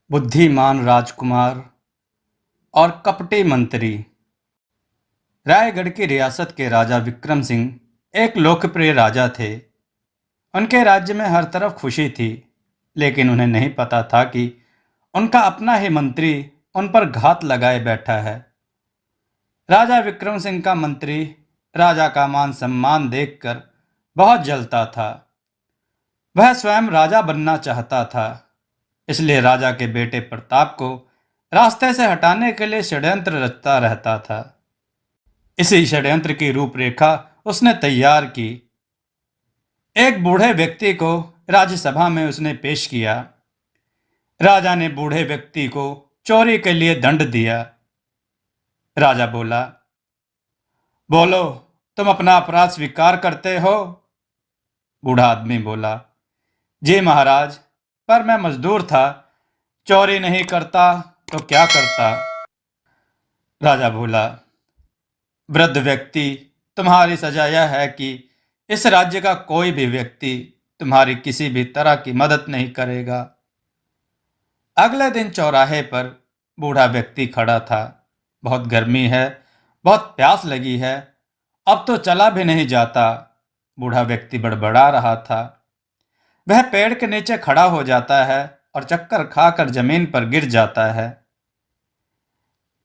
बुद्धिमान राजकुमार और कपटी मंत्री। रायगढ़ की रियासत के राजा विक्रम सिंह एक लोकप्रिय राजा थे। उनके राज्य में हर तरफ खुशी थी, लेकिन उन्हें नहीं पता था कि उनका अपना ही मंत्री उन पर घात लगाए बैठा है। राजा विक्रम सिंह का मंत्री राजा का मान सम्मान देखकर बहुत जलता था। वह स्वयं राजा बनना चाहता था, इसलिए राजा के बेटे प्रताप को रास्ते से हटाने के लिए षड्यंत्र रचता रहता था। इसी षड्यंत्र की रूपरेखा उसने तैयार की। एक बूढ़े व्यक्ति को राज्यसभा में उसने पेश किया। राजा ने बूढ़े व्यक्ति को चोरी के लिए दंड दिया। राजा बोला, बोलो, तुम अपना अपराध स्वीकार करते हो? बूढ़ा आदमी बोला, जी महाराज, पर मैं मजदूर था, चोरी नहीं करता तो क्या करता? राजा बोला, वृद्ध व्यक्ति, तुम्हारी सजा यह है कि इस राज्य का कोई भी व्यक्ति तुम्हारी किसी भी तरह की मदद नहीं करेगा। अगले दिन चौराहे पर बूढ़ा व्यक्ति खड़ा था। बहुत गर्मी है, बहुत प्यास लगी है, अब तो चला भी नहीं जाता। बूढ़ा व्यक्ति बड़बड़ा रहा था। वह पेड़ के नीचे खड़ा हो जाता है और चक्कर खाकर जमीन पर गिर जाता है।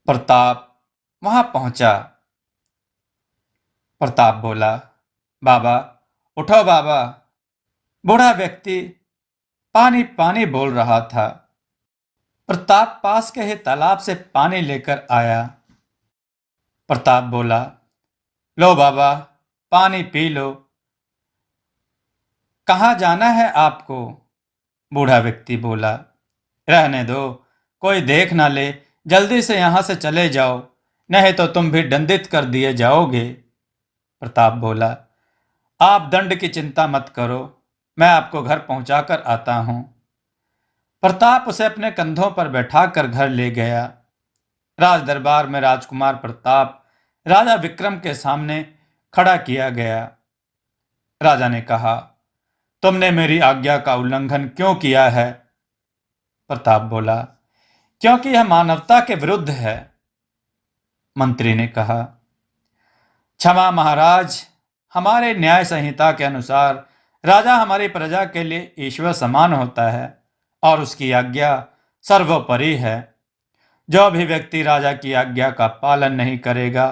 प्रताप वहां पहुंचा। प्रताप बोला, बाबा, उठो बाबा। बूढ़ा व्यक्ति पानी पानी बोल रहा था। प्रताप पास के ही तालाब से पानी लेकर आया। प्रताप बोला, लो बाबा, पानी पी लो। कहाँ जाना है आपको? बूढ़ा व्यक्ति बोला, रहने दो, कोई देख ना ले, जल्दी से यहां से चले जाओ, नहीं तो तुम भी दंडित कर दिए जाओगे। प्रताप बोला, आप दंड की चिंता मत करो, मैं आपको घर पहुंचाकर आता हूं। प्रताप उसे अपने कंधों पर बैठाकर घर ले गया। राज दरबार में राजकुमार प्रताप राजा विक्रम के सामने खड़ा किया गया। राजा ने कहा, तुमने मेरी आज्ञा का उल्लंघन क्यों किया है? प्रताप बोला, क्योंकि यह मानवता के विरुद्ध है। मंत्री ने कहा, क्षमा महाराज, हमारे न्याय संहिता के अनुसार राजा हमारी प्रजा के लिए ईश्वर समान होता है और उसकी आज्ञा सर्वोपरि है। जो भी व्यक्ति राजा की आज्ञा का पालन नहीं करेगा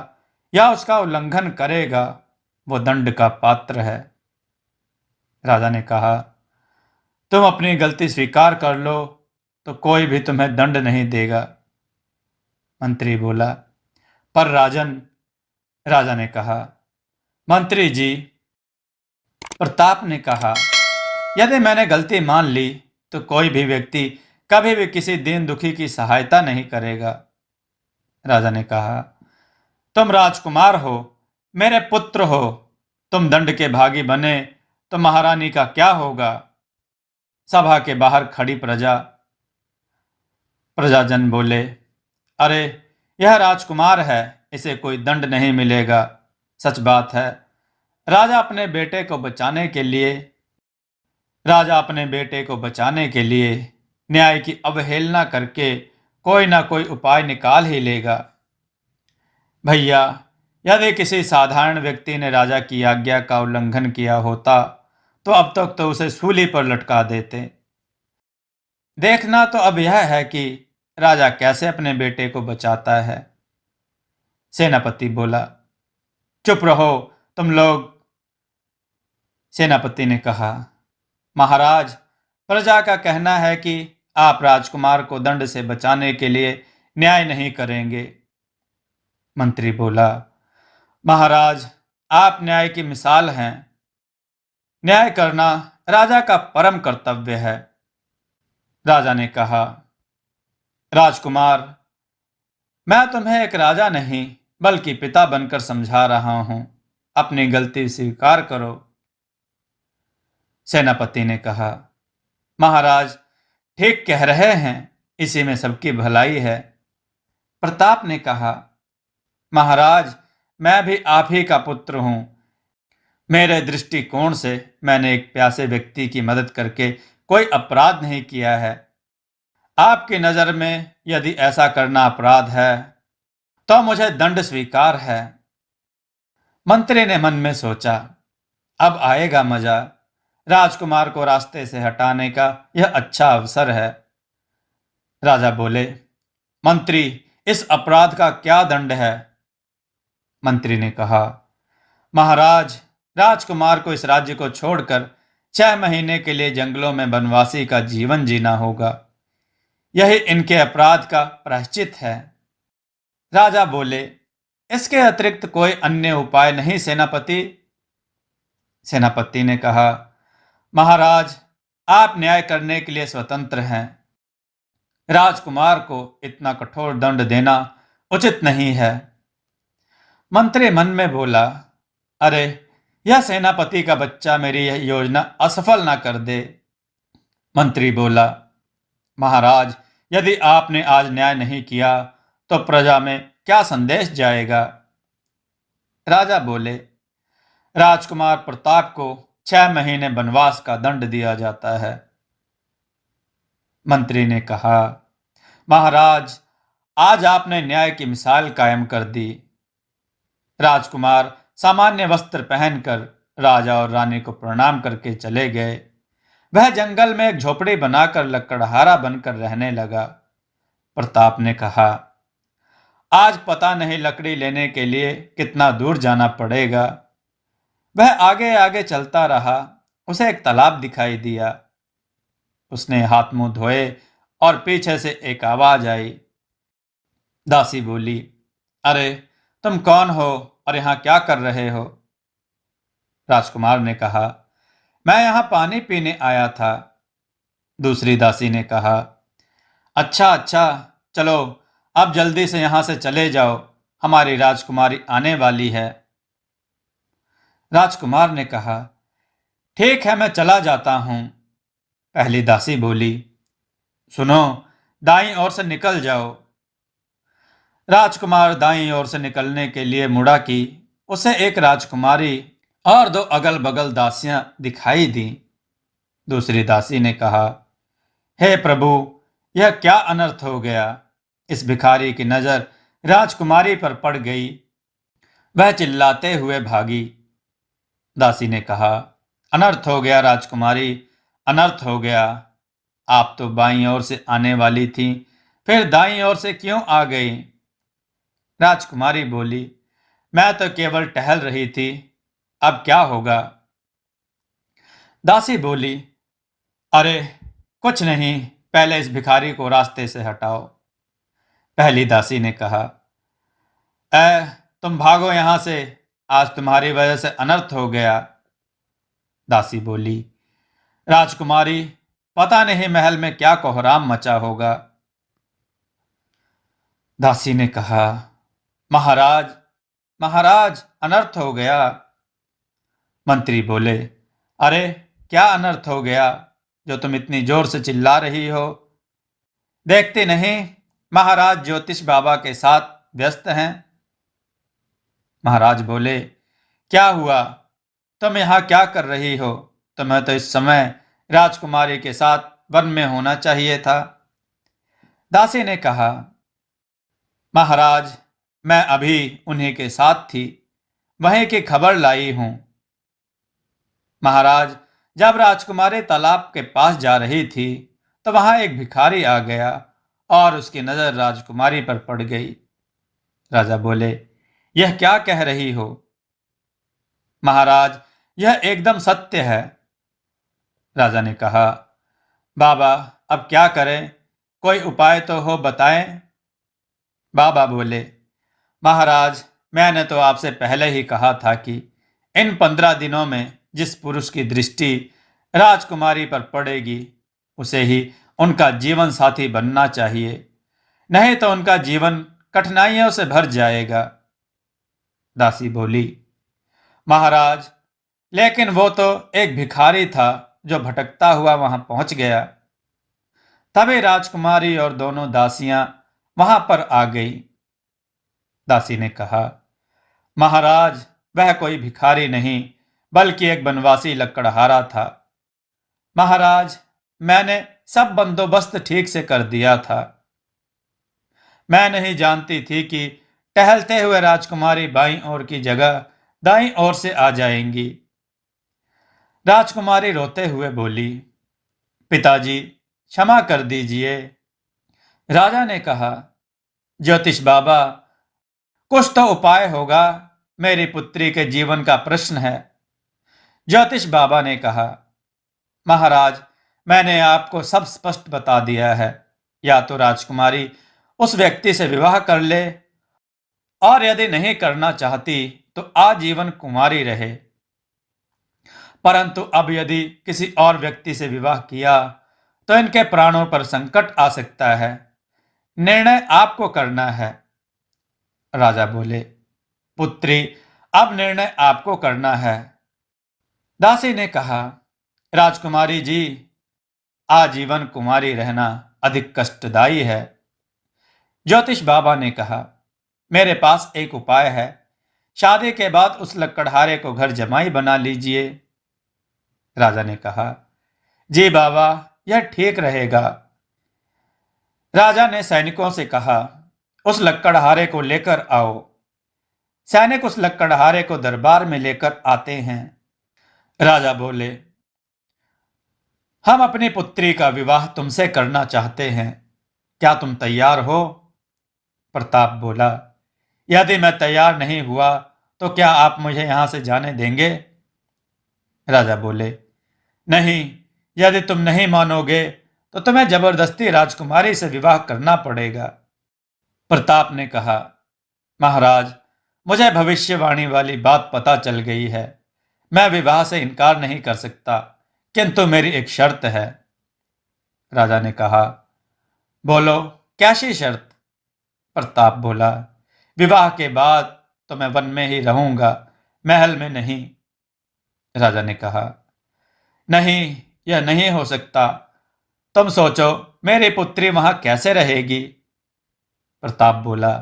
या उसका उल्लंघन करेगा, वो दंड का पात्र है। राजा ने कहा, तुम अपनी गलती स्वीकार कर लो तो कोई भी तुम्हें दंड नहीं देगा। मंत्री बोला, पर राजन। राजा ने कहा, मंत्री जी। प्रताप ने कहा, यदि मैंने गलती मान ली तो कोई भी व्यक्ति कभी भी किसी दीन दुखी की सहायता नहीं करेगा। राजा ने कहा, तुम राजकुमार हो, मेरे पुत्र हो, तुम दंड के भागी बने तो महारानी का क्या होगा? सभा के बाहर खड़ी प्रजाजन बोले, अरे, यह राजकुमार है, इसे कोई दंड नहीं मिलेगा। सच बात है, राजा अपने बेटे को बचाने के लिए न्याय की अवहेलना करके कोई ना कोई उपाय निकाल ही लेगा। भैया, यदि किसी साधारण व्यक्ति ने राजा की आज्ञा का उल्लंघन किया होता तो अब तक तो उसे सूली पर लटका देते। देखना तो अब यह है कि राजा कैसे अपने बेटे को बचाता है। सेनापति बोला, चुप रहो तुम लोग। सेनापति ने कहा, महाराज, प्रजा का कहना है कि आप राजकुमार को दंड से बचाने के लिए न्याय नहीं करेंगे। मंत्री बोला, महाराज, आप न्याय की मिसाल हैं। न्याय करना राजा का परम कर्तव्य है। राजा ने कहा, राजकुमार, मैं तुम्हें एक राजा नहीं बल्कि पिता बनकर समझा रहा हूं, अपनी गलती स्वीकार करो। सेनापति ने कहा, महाराज, ठीक कह रहे हैं, इसी में सबकी भलाई है। प्रताप ने कहा, महाराज, मैं भी आप ही का पुत्र हूं। मेरे दृष्टिकोण से मैंने एक प्यासे व्यक्ति की मदद करके कोई अपराध नहीं किया है। आपकी नज़र में यदि ऐसा करना अपराध है तो मुझे दंड स्वीकार है। मंत्री ने मन में सोचा, अब आएगा मजा। राजकुमार को रास्ते से हटाने का यह अच्छा अवसर है। राजा बोले, मंत्री, इस अपराध का क्या दंड है? मंत्री ने कहा, महाराज, राजकुमार को इस राज्य को छोड़कर 6 महीने के लिए जंगलों में वनवासी का जीवन जीना होगा। यही इनके अपराध का प्रायश्चित है। राजा बोले, इसके अतिरिक्त कोई अन्य उपाय नहीं सेनापति? सेनापति ने कहा, महाराज, आप न्याय करने के लिए स्वतंत्र हैं। राजकुमार को इतना कठोर दंड देना उचित नहीं है। मंत्री मन में बोला, अरे, यह सेनापति का बच्चा मेरी यह योजना असफल ना कर दे। मंत्री बोला, महाराज, यदि आपने आज न्याय नहीं किया तो प्रजा में क्या संदेश जाएगा? राजा बोले, राजकुमार प्रताप को 6 महीने वनवास का दंड दिया जाता है। मंत्री ने कहा, महाराज, आज आपने न्याय की मिसाल कायम कर दी। राजकुमार सामान्य वस्त्र पहनकर राजा और रानी को प्रणाम करके चले गए। वह जंगल में एक झोपड़ी बनाकर लकड़हारा बनकर रहने लगा। प्रताप ने कहा, आज पता नहीं लकड़ी लेने के लिए कितना दूर जाना पड़ेगा। वह आगे आगे चलता रहा। उसे एक तालाब दिखाई दिया। उसने हाथ मुंह धोए और पीछे से एक आवाज आई। दासी बोली, अरे, तुम कौन हो और यहां क्या कर रहे हो? राजकुमार ने कहा, मैं यहां पानी पीने आया था। दूसरी दासी ने कहा, अच्छा अच्छा, चलो अब जल्दी से यहां से चले जाओ, हमारी राजकुमारी आने वाली है। राजकुमार ने कहा, ठीक है, मैं चला जाता हूं। पहली दासी बोली, सुनो, दाईं ओर से निकल जाओ। राजकुमार दाईं ओर से निकलने के लिए मुड़ा कि उसे एक राजकुमारी और 2 अगल बगल दासियां दिखाई दी। दूसरी दासी ने कहा, हे प्रभु, यह क्या अनर्थ हो गया? इस भिखारी की नजर राजकुमारी पर पड़ गई। वह चिल्लाते हुए भागी। दासी ने कहा, अनर्थ हो गया राजकुमारी, अनर्थ हो गया। आप तो बाईं ओर से आने वाली थीं, फिर दाईं ओर से क्यों आ गई? राजकुमारी बोली, मैं तो केवल टहल रही थी, अब क्या होगा? दासी बोली, अरे, कुछ नहीं, पहले इस भिखारी को रास्ते से हटाओ। पहली दासी ने कहा, तुम भागो यहां से, आज तुम्हारी वजह से अनर्थ हो गया। दासी बोली, राजकुमारी, पता नहीं महल में क्या कोहराम मचा होगा। दासी ने कहा, महाराज, महाराज, अनर्थ हो गया। मंत्री बोले, अरे, क्या अनर्थ हो गया जो तुम इतनी जोर से चिल्ला रही हो? देखते नहीं, महाराज ज्योतिष बाबा के साथ व्यस्त हैं। महाराज बोले, क्या हुआ? तुम यहाँ क्या कर रही हो? तुम्हें तो इस समय राजकुमारी के साथ वन में होना चाहिए था। दासी ने कहा, महाराज, मैं अभी उन्हीं के साथ थी, वहीं की खबर लाई हूं। महाराज, जब राजकुमारी तालाब के पास जा रही थी तो वहां एक भिखारी आ गया और उसकी नजर राजकुमारी पर पड़ गई। राजा बोले, यह क्या कह रही हो? महाराज, यह एकदम सत्य है। राजा ने कहा, बाबा, अब क्या करें? कोई उपाय तो हो, बताएं। बाबा बोले, महाराज, मैंने तो आपसे पहले ही कहा था कि इन 15 दिनों में जिस पुरुष की दृष्टि राजकुमारी पर पड़ेगी उसे ही उनका जीवन साथी बनना चाहिए, नहीं तो उनका जीवन कठिनाइयों से भर जाएगा। दासी बोली, महाराज, लेकिन वो तो एक भिखारी था जो भटकता हुआ वहां पहुंच गया। तभी राजकुमारी और दोनों दासियां वहां पर आ गई। दासी ने कहा, महाराज, वह कोई भिखारी नहीं बल्कि एक बनवासी लकड़हारा था। महाराज, मैंने सब बंदोबस्त ठीक से कर दिया था। मैं नहीं जानती थी कि टहलते हुए राजकुमारी बाईं ओर की जगह दाईं ओर से आ जाएंगी। राजकुमारी रोते हुए बोली, पिताजी क्षमा कर दीजिए। राजा ने कहा, ज्योतिष बाबा, कुछ तो उपाय होगा, मेरी पुत्री के जीवन का प्रश्न है। ज्योतिष बाबा ने कहा, महाराज, मैंने आपको सब स्पष्ट बता दिया है। या तो राजकुमारी उस व्यक्ति से विवाह कर ले, और यदि नहीं करना चाहती तो आजीवन कुमारी रहे। परंतु अब यदि किसी और व्यक्ति से विवाह किया तो इनके प्राणों पर संकट आ सकता है। निर्णय आपको करना है। राजा बोले, पुत्री, अब निर्णय आपको करना है। दासी ने कहा, राजकुमारी जी, आजीवन कुमारी रहना अधिक कष्टदायी है। ज्योतिष बाबा ने कहा, मेरे पास एक उपाय है। शादी के बाद उस लकड़हारे को घर जमाई बना लीजिए। राजा ने कहा, जी बाबा, यह ठीक रहेगा। राजा ने सैनिकों से कहा, उस लकड़हारे को लेकर आओ। सैनिक उस लकड़हारे को दरबार में लेकर आते हैं। राजा बोले, हम अपनी पुत्री का विवाह तुमसे करना चाहते हैं, क्या तुम तैयार हो? प्रताप बोला, यदि मैं तैयार नहीं हुआ तो क्या आप मुझे यहां से जाने देंगे? राजा बोले, नहीं, यदि तुम नहीं मानोगे तो तुम्हें जबरदस्ती राजकुमारी से विवाह करना पड़ेगा। प्रताप ने कहा, महाराज, मुझे भविष्यवाणी वाली बात पता चल गई है। मैं विवाह से इनकार नहीं कर सकता, किंतु मेरी एक शर्त है। राजा ने कहा, बोलो, कैसी शर्त? प्रताप बोला, विवाह के बाद तो मैं वन में ही रहूंगा, महल में नहीं। राजा ने कहा, नहीं, यह नहीं हो सकता। तुम सोचो, मेरी पुत्री वहां कैसे रहेगी? प्रताप बोला,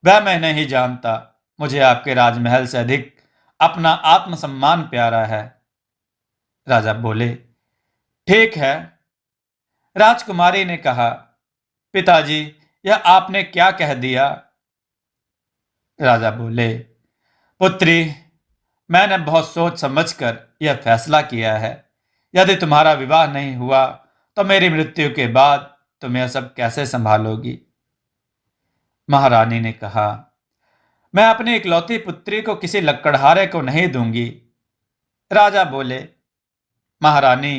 वह मैं नहीं जानता। मुझे आपके राजमहल से अधिक अपना आत्मसम्मान प्यारा है। राजा बोले, ठीक है। राजकुमारी ने कहा, पिताजी, यह आपने क्या कह दिया? राजा बोले, पुत्री, मैंने बहुत सोच समझकर यह फैसला किया है। यदि तुम्हारा विवाह नहीं हुआ तो मेरी मृत्यु के बाद तुम यह सब कैसे संभालोगी? महारानी ने कहा, मैं अपनी इकलौती पुत्री को किसी लकड़हारे को नहीं दूंगी। राजा बोले, महारानी,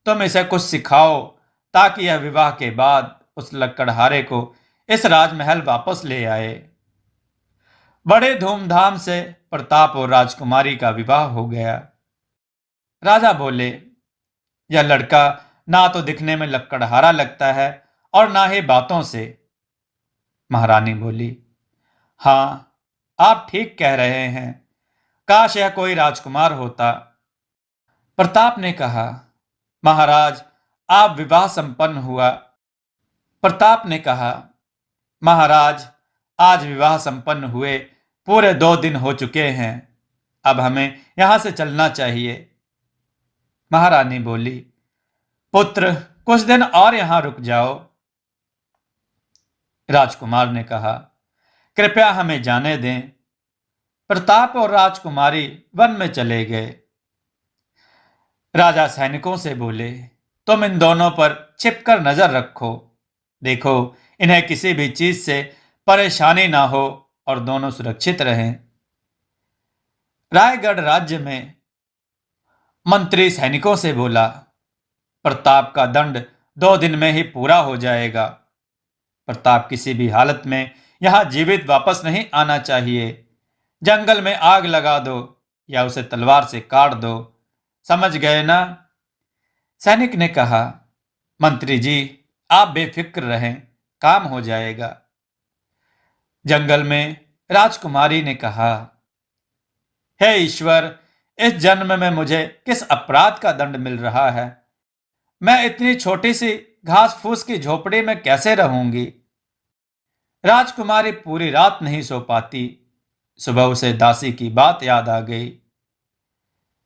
तुम इसे कुछ सिखाओ ताकि यह विवाह के बाद उस लकड़हारे को इस राजमहल वापस ले आए। बड़े धूमधाम से प्रताप और राजकुमारी का विवाह हो गया। राजा बोले, यह लड़का ना तो दिखने में लकड़हारा लगता है और ना ही बातों से। महारानी बोली, हाँ, आप ठीक कह रहे हैं। काश यह कोई राजकुमार होता। प्रताप ने कहा, महाराज, आप विवाह संपन्न हुआ। प्रताप ने कहा, महाराज, आज विवाह संपन्न हुए पूरे 2 दिन हो चुके हैं। अब हमें यहां से चलना चाहिए। महारानी बोली, पुत्र, कुछ दिन और यहां रुक जाओ। राजकुमार ने कहा, कृपया हमें जाने दें। प्रताप और राजकुमारी वन में चले गए। राजा सैनिकों से बोले, तुम इन दोनों पर छिपकर नजर रखो। देखो, इन्हें किसी भी चीज से परेशानी ना हो और दोनों सुरक्षित रहें। रायगढ़ राज्य में मंत्री सैनिकों से बोला, प्रताप का दंड 2 दिन में ही पूरा हो जाएगा। प्रताप किसी भी हालत में यहां जीवित वापस नहीं आना चाहिए। जंगल में आग लगा दो या उसे तलवार से काट दो। समझ गए ना? सैनिक ने कहा, मंत्री जी, आप बेफिक्र रहें, काम हो जाएगा। जंगल में राजकुमारी ने कहा, हे ईश्वर, इस जन्म में मुझे किस अपराध का दंड मिल रहा है? मैं इतनी छोटी सी घास फूस की झोपड़ी में कैसे रहूंगी? राजकुमारी पूरी रात नहीं सो पाती। सुबह उसे दासी की बात याद आ गई।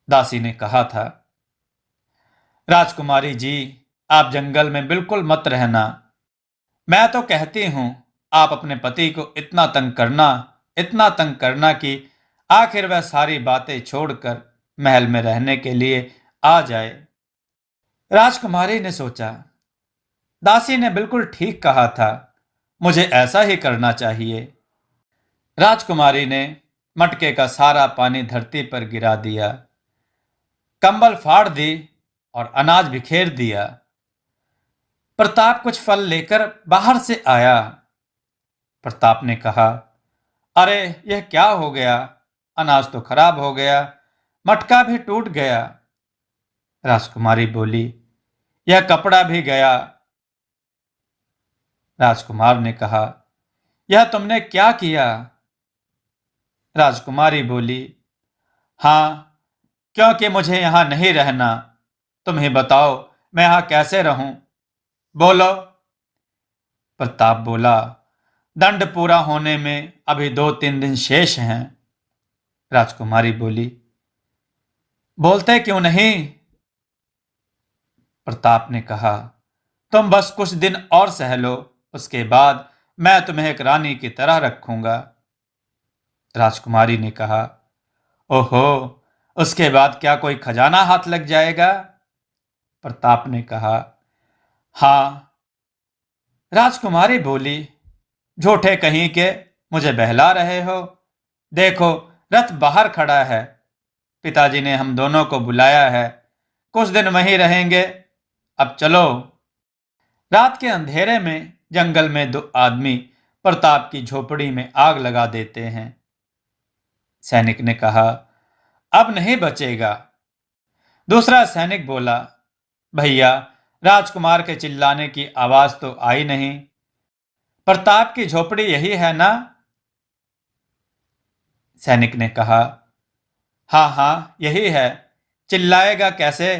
दासी ने कहा था, राजकुमारी जी, आप जंगल में बिल्कुल मत रहना। मैं तो कहती हूं आप अपने पति को इतना तंग करना कि आखिर वह सारी बातें छोड़कर महल में रहने के लिए आ जाए। राजकुमारी ने सोचा, दासी ने बिल्कुल ठीक कहा था, मुझे ऐसा ही करना चाहिए। राजकुमारी ने मटके का सारा पानी धरती पर गिरा दिया, कंबल फाड़ दी और अनाज बिखेर दिया। प्रताप कुछ फल लेकर बाहर से आया। प्रताप ने कहा, अरे यह क्या हो गया? अनाज तो खराब हो गया, मटका भी टूट गया। राजकुमारी बोली, यह कपड़ा भी गया। राजकुमार ने कहा, यह तुमने क्या किया? राजकुमारी बोली, हाँ, क्योंकि मुझे यहां नहीं रहना। तुम ही बताओ, मैं यहां कैसे रहूं? बोलो। प्रताप बोला, दंड पूरा होने में अभी 2-3 दिन शेष हैं। राजकुमारी बोली, बोलते क्यों नहीं? प्रताप ने कहा, तुम बस कुछ दिन और सह लो, उसके बाद मैं तुम्हें एक रानी की तरह रखूंगा। राजकुमारी ने कहा, ओहो, उसके बाद क्या कोई खजाना हाथ लग जाएगा? प्रताप ने कहा, हाँ। राजकुमारी बोली, झूठे कहीं के, मुझे बहला रहे हो? देखो, रथ बाहर खड़ा है, पिताजी ने हम दोनों को बुलाया है, कुछ दिन वहीं रहेंगे। अब चलो। रात के अंधेरे में जंगल में 2 आदमी प्रताप की झोपड़ी में आग लगा देते हैं। सैनिक ने कहा, अब नहीं बचेगा। दूसरा सैनिक बोला, भैया, राजकुमार के चिल्लाने की आवाज तो आई नहीं। प्रताप की झोपड़ी यही है ना? सैनिक ने कहा, हाँ हाँ यही है, चिल्लाएगा कैसे?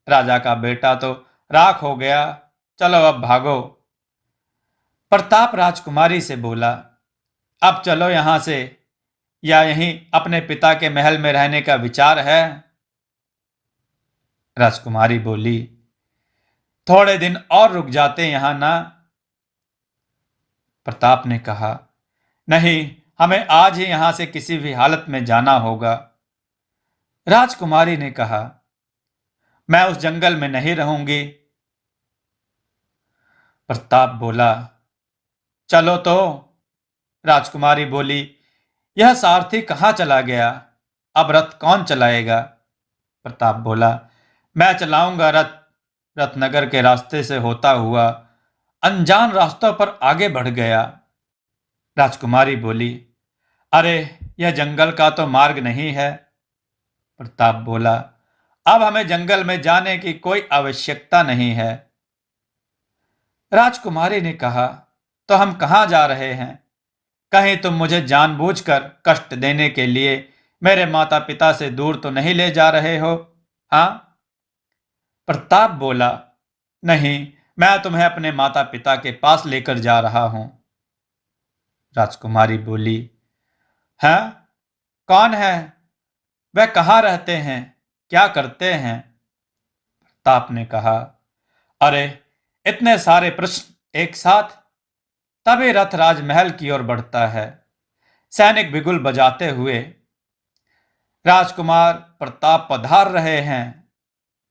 राजा का बेटा तो राख हो गया, चलो अब भागो। प्रताप राजकुमारी से बोला, अब चलो यहां से, या यहीं अपने पिता के महल में रहने का विचार है? राजकुमारी बोली, थोड़े दिन और रुक जाते यहां ना? प्रताप ने कहा, नहीं, हमें आज ही यहां से किसी भी हालत में जाना होगा। राजकुमारी ने कहा, मैं उस जंगल में नहीं रहूंगी। प्रताप बोला, चलो तो। राजकुमारी बोली, यह सारथी कहाँ चला गया? अब रथ कौन चलाएगा? प्रताप बोला, मैं चलाऊंगा रथ। रत्नगर के रास्ते से होता हुआ अनजान रास्तों पर आगे बढ़ गया। राजकुमारी बोली, अरे यह जंगल का तो मार्ग नहीं है। प्रताप बोला, अब हमें जंगल में जाने की कोई आवश्यकता नहीं है। राजकुमारी ने कहा, तो हम कहाँ जा रहे हैं? कहीं तुम मुझे जानबूझकर कष्ट देने के लिए मेरे माता पिता से दूर तो नहीं ले जा रहे हो? हाँ? प्रताप बोला, नहीं, मैं तुम्हें अपने माता पिता के पास लेकर जा रहा हूं। राजकुमारी बोली, हैं? कौन है? वह कहाँ रहते हैं? क्या करते हैं? प्रताप ने कहा, अरे इतने सारे प्रश्न एक साथ। तभी रथ राजमहल की ओर बढ़ता है। सैनिक बिगुल बजाते हुए, राजकुमार प्रताप पधार रहे हैं।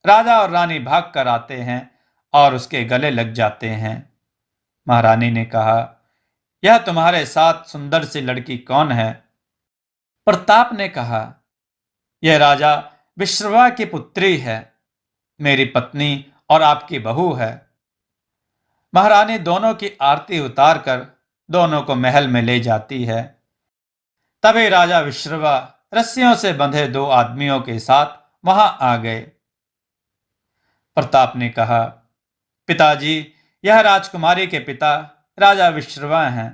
राजा और रानी भाग कर आते हैं और उसके गले लग जाते हैं। महारानी ने कहा, यह तुम्हारे साथ सुंदर सी लड़की कौन है? प्रताप ने कहा, यह राजा विश्रवा की पुत्री है, मेरी पत्नी और आपकी बहू है। महारानी दोनों की आरती उतारकर दोनों को महल में ले जाती है। तभी राजा विश्रवा रस्सियों से बंधे 2 आदमियों के साथ वहां आ गए। प्रताप ने कहा, पिताजी, यह राजकुमारी के पिता राजा विश्रवा हैं।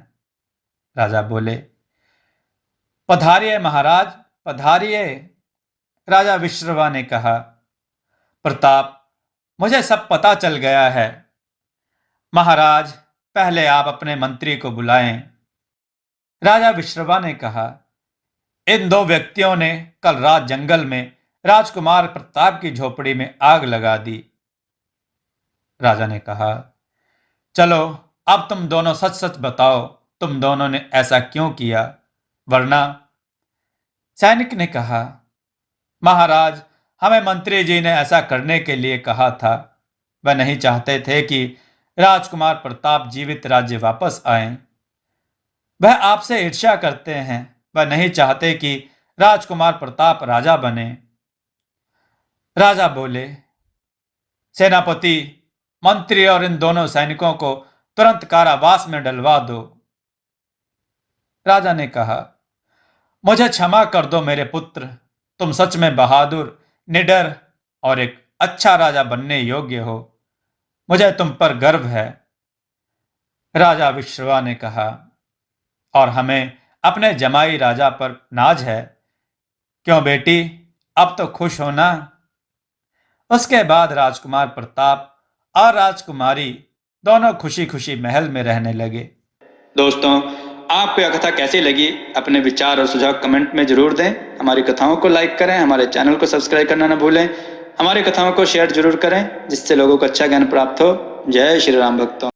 राजा बोले, पधारिए महाराज, पधारिए। राजा विश्रवा ने कहा, प्रताप, मुझे सब पता चल गया है। महाराज, पहले आप अपने मंत्री को बुलाएं। राजा विश्रवा ने कहा, इन 2 व्यक्तियों ने कल रात जंगल में राजकुमार प्रताप की झोपड़ी में आग लगा दी। राजा ने कहा, चलो अब तुम दोनों सच सच बताओ, तुम दोनों ने ऐसा क्यों किया, वरना। सैनिक ने कहा, महाराज, हमें मंत्री जी ने ऐसा करने के लिए कहा था। वह नहीं चाहते थे कि राजकुमार प्रताप जीवित राज्य वापस आए। वह आपसे ईर्ष्या करते हैं। वह नहीं चाहते कि राजकुमार प्रताप राजा बने। राजा बोले, सेनापति, मंत्री और इन दोनों सैनिकों को तुरंत कारावास में डलवा दो। राजा ने कहा, मुझे क्षमा कर दो मेरे पुत्र, तुम सच में बहादुर, निडर और एक अच्छा राजा बनने योग्य हो। मुझे तुम पर गर्व है। राजा विश्रवा ने कहा, और हमें अपने जमाई राजा पर नाज है। क्यों बेटी, अब तो खुश हो ना। उसके बाद राजकुमार प्रताप और राजकुमारी दोनों खुशी खुशी महल में रहने लगे। दोस्तों, आपको यह कथा कैसी लगी, अपने विचार और सुझाव कमेंट में जरूर दें। हमारी कथाओं को लाइक करें, हमारे चैनल को सब्सक्राइब करना न भूलें। हमारी कथाओं को शेयर जरूर करें, जिससे लोगों को अच्छा ज्ञान प्राप्त हो। जय श्री राम भक्तों।